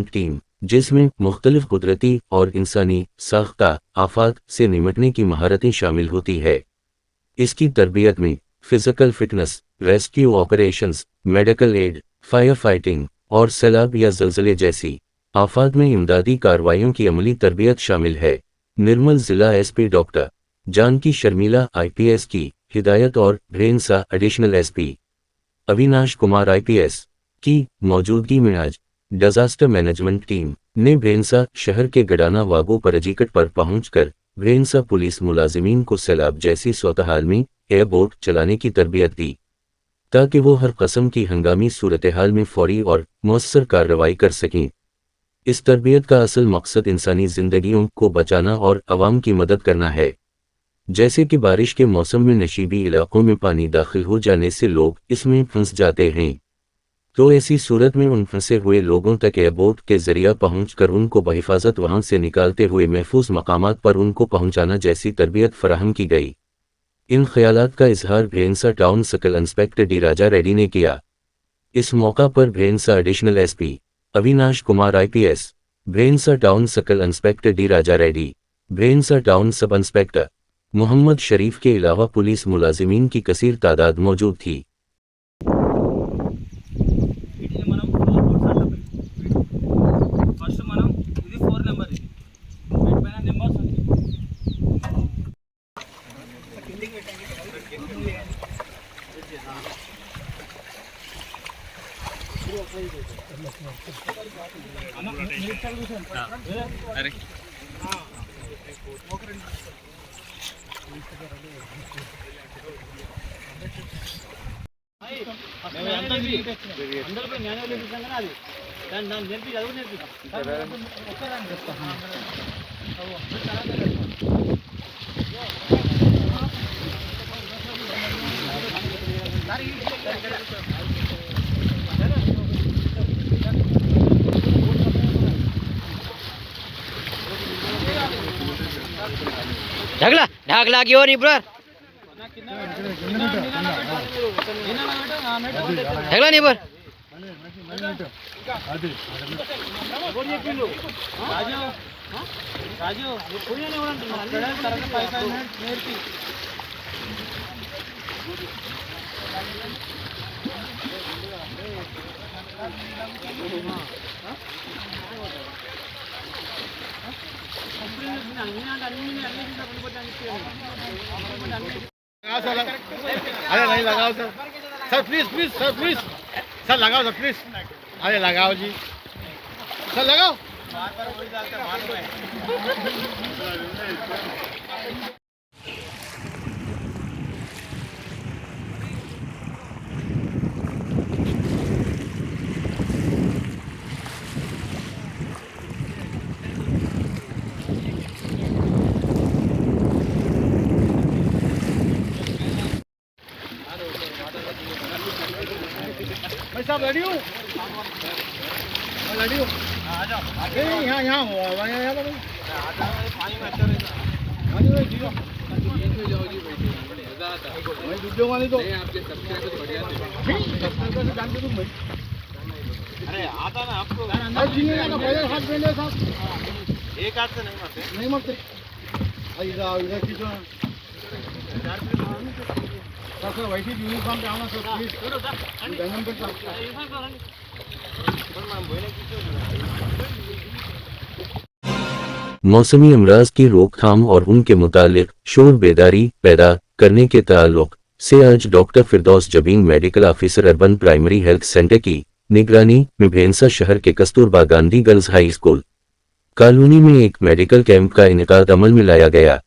Team, जिसमें मुख्तलिफ कुदरती और इंसानी साख्ता आफात से निपटने की महारतें शामिल होती है। इसकी तरबियत में physical fitness, rescue operations, medical aid, fire fighting और सैलाब या ज़लज़ले जैसी आफात में इमदादी कार्रवाइयों की अमली तरबियत शामिल है। निर्मल ज़िला SP doctor Janaki Sharmila IPS की हिदायत और Bhainsa additional SP Avinash Kumar IPS की मौजूदगी में आज डिजास्टर मैनेजमेंट टीम ने भेंसा शहर के गडाना वागो परजीकट पर पहुंचकर भेंसा पुलिस मुलाजिमीन को सैलाब जैसी सूरत हाल में एयरबोट चलाने की तरबियत दी, ताकि वो हर कस्म की हंगामी सूरत हाल में फौरी और मौसर कार्रवाई कर सकें। इस तरबियत का असल मकसद इंसानी जिंदगियों को बचाना और अवाम की मदद करना है। जैसे कि बारिश के मौसम में नशीबी इलाकों में पानी दाखिल हो जाने से लोग इसमें फंस जाते हैं, तो ऐसी सूरत में उन फंसे हुए लोगों तक एयरबोट के जरिए पहुंचकर उनको बहिफाजत वहां से निकालते हुए महफूज मकामात पर उनको पहुंचाना जैसी तरबियत फराहम की गई। इन ख्यालात का इजहार Bhainsa town circle inspector D Raja Reddy ने किया। इस मौका पर Bhainsa additional SP Avinash Kumar IPS, Bhainsa town circle inspector D Raja Reddy, Bhainsa town sub inspector Mohammed Sharif के अलावा पुलिस मुलाजिमीन की कसीर तादाद मौजूद थी। ढगला ढाकला की ओर ब्रर ढगला नहीं बर अरे नहीं लगाओ sir, sir please please sir please sir लगाओ सर प्लीज, अरे लगाओ जी सर लगाओ। मैं सब रेडी हूँ, रेडी हूँ। यहाँ यहाँ वाली तो अरे आता ना आपको पहले हाथ पहले साहब, एक हाथ से नहीं मरते इधर खींचो सर, वैसे यूनिफॉर्म पे आना सर प्लीज। मौसमी अमराज की रोकथाम और उनके मुतालिक शोर बेदारी पैदा करने के ताल्लुक से आज doctor Firdaus Jabeen medical officer urban primary health centre की निगरानी में भेंसा शहर के Kasturba Gandhi girls high school colony में एक मेडिकल कैंप का इनेकाद अमल में लाया गया,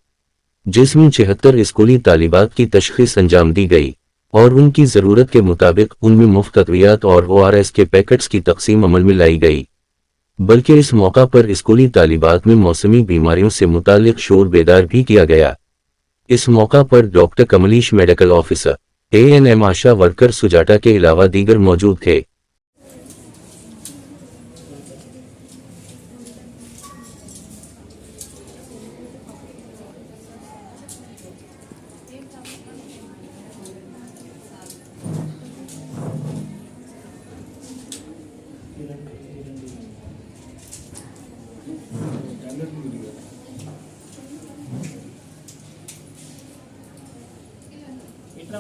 जिसमें 76 स्कूली तालिबात की तशखीस अंजाम दी गई और उनकी ज़रूरत के मुताबिक उनमें मुफ्त अद्वियात और ORS के पैकेट्स की तकसीम अमल में लाई गई। बल्कि इस मौका पर स्कूली तालिबात में मौसमी बीमारियों से मुतालिक शोर बेदार भी किया गया। इस मौका पर डॉक्टर कमलीश मेडिकल ऑफिसर, ANM आशा वर्कर सुजाता के अलावा दीगर मौजूद थे। इतना